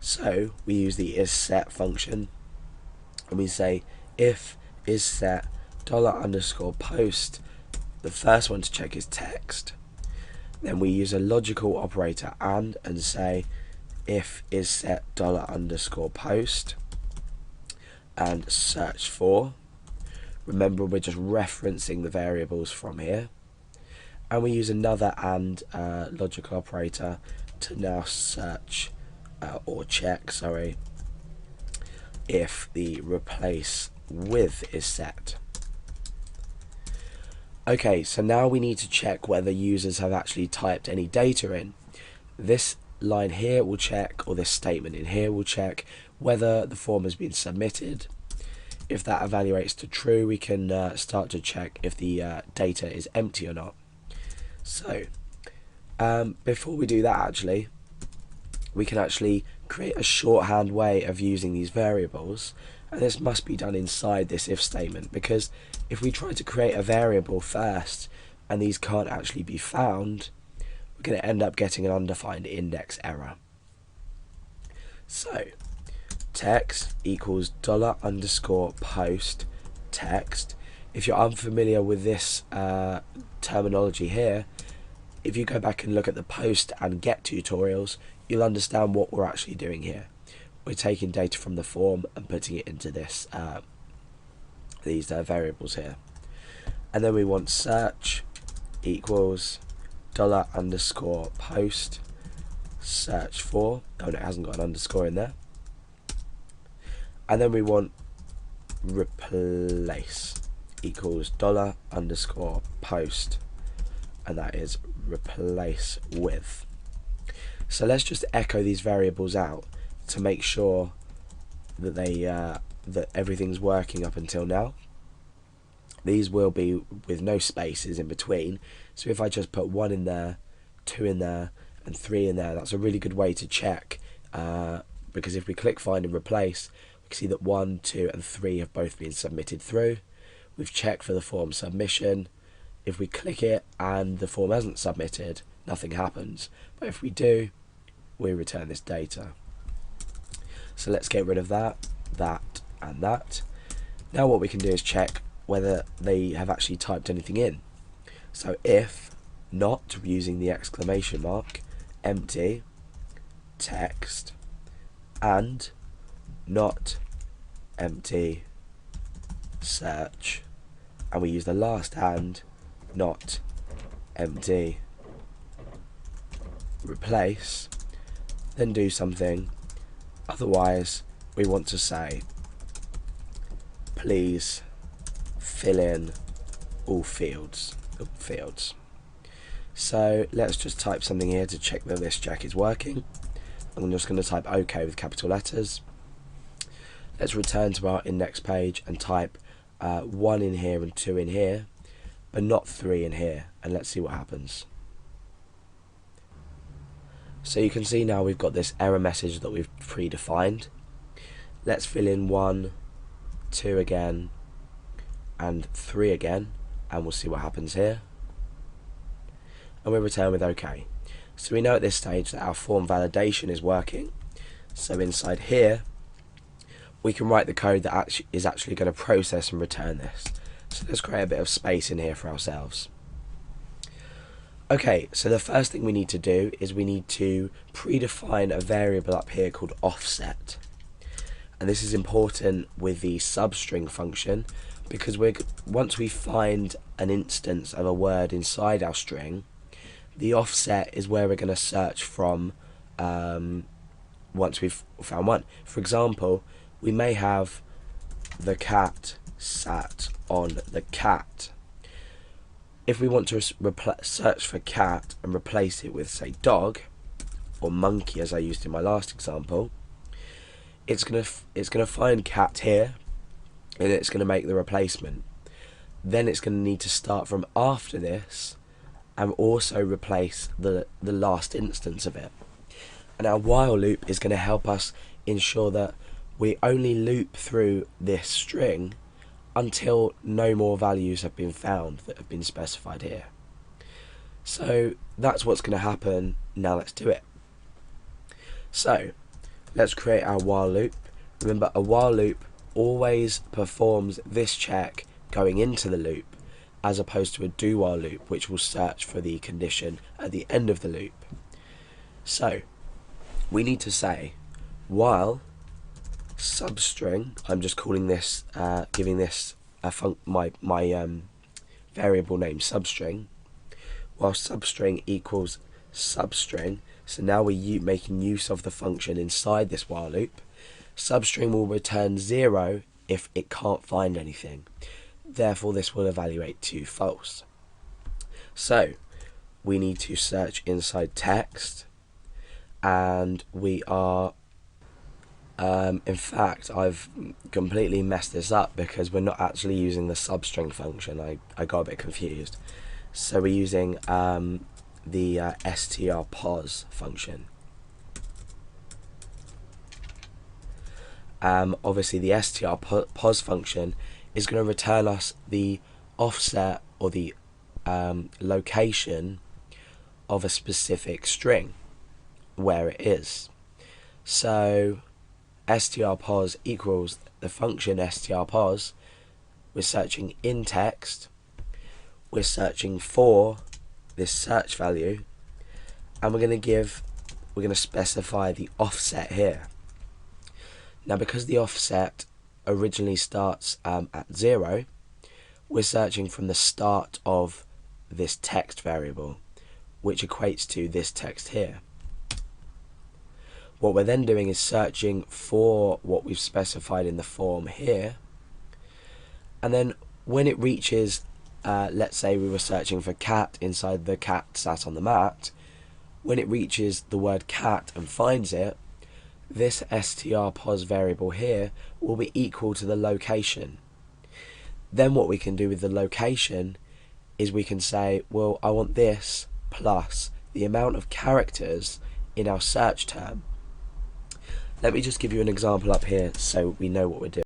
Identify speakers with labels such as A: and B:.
A: So we use the isSet function, and we say if isSet $_post, the first one to check is text. Then we use a logical operator and say if isSet $_post and search for. Remember, we're just referencing the variables from here. And we use another and logical operator to now search or check, sorry, if the replace with is set. Okay, so now we need to check whether users have actually typed any data in. This line here will check, or this statement in here will check, whether the form has been submitted. If that evaluates to true, we can start to check if the data is empty or not. So, before we do that, actually, we can actually create a shorthand way of using these variables, and this must be done inside this if statement, because if we try to create a variable first and these can't actually be found, we're going to end up getting an undefined index error. So text equals $_post text. If you're unfamiliar with this terminology here, if you go back and look at the post and get tutorials, you'll understand what we're actually doing here. We're taking data from the form and putting it into this these variables here. And then we want search equals $_post search for. Oh no, it hasn't got an underscore in there. And then we want replace equals $_post, and that is replace with. So let's just echo these variables out to make sure that they that everything's working up until now. These will be with no spaces in between, so if I just put 1 in there, 2 in there and 3 in there, that's a really good way to check, because if we click find and replace, we can see that 1, 2 and 3 have both been submitted through. We've checked for the form submission. If we click it and the form hasn't submitted, nothing happens, but if we do, we return this data. So let's get rid of that, that and that. Now what we can do is check whether they have actually typed anything in. So if not, using the exclamation mark, empty text, and not empty search, and we use the last and, not empty replace, then do something. Otherwise, we want to say please fill in all fields. So let's just type something here to check that this check is working. I'm just going to type OK with capital letters. Let's return to our index page and type 1 in here and 2 in here, but not 3 in here, and let's see what happens. So you can see now we've got this error message that we've predefined. Let's fill in 1, 2 again, and 3 again, and we'll see what happens here. And we'll return with OK. So we know at this stage that our form validation is working. So inside here, we can write the code that is actually going to process and return this. So let's create a bit of space in here for ourselves. Okay, so the first thing we need to do is we need to predefine a variable up here called offset. And this is important with the substring function, because once we find an instance of a word inside our string, the offset is where we're going to search from once we've found one. For example, we may have the cat sat on the cat. If we want to search for cat and replace it with, say, dog or monkey, as I used in my last example, it's gonna find cat here, and it's gonna make the replacement. Then it's gonna need to start from after this and also replace the last instance of it. And our while loop is going to help us ensure that we only loop through this string until no more values have been found that have been specified here. So that's what's going to happen. Now let's do it. So let's create our while loop. Remember, a while loop always performs this check going into the loop, as opposed to a do while loop, which will search for the condition at the end of the loop. So we need to say while substring, I'm just calling this, giving this my variable name substring, while substring equals substring. So now we're making use of the function inside this while loop. Substring will return 0 if it can't find anything. Therefore, this will evaluate to false. So we need to search inside text, and we are in fact, I've completely messed this up because we're not actually using the substring function. I got a bit confused. So we're using the strpos function. Obviously the strpos function is going to return us the offset or the location of a specific string, where it is. So strpos equals the function strpos. We're searching in text, we're searching for this search value, and we're going to specify the offset here. Now, because the offset originally starts at 0, we're searching from the start of this text variable, which equates to this text here. What we're then doing is searching for what we've specified in the form here, and then when it reaches, let's say we were searching for cat inside the cat sat on the mat, when it reaches the word cat and finds it, this strpos variable here will be equal to the location. Then what we can do with the location is we can say, well, I want this plus the amount of characters in our search term. Let me just give you an example up here so we know what we're doing.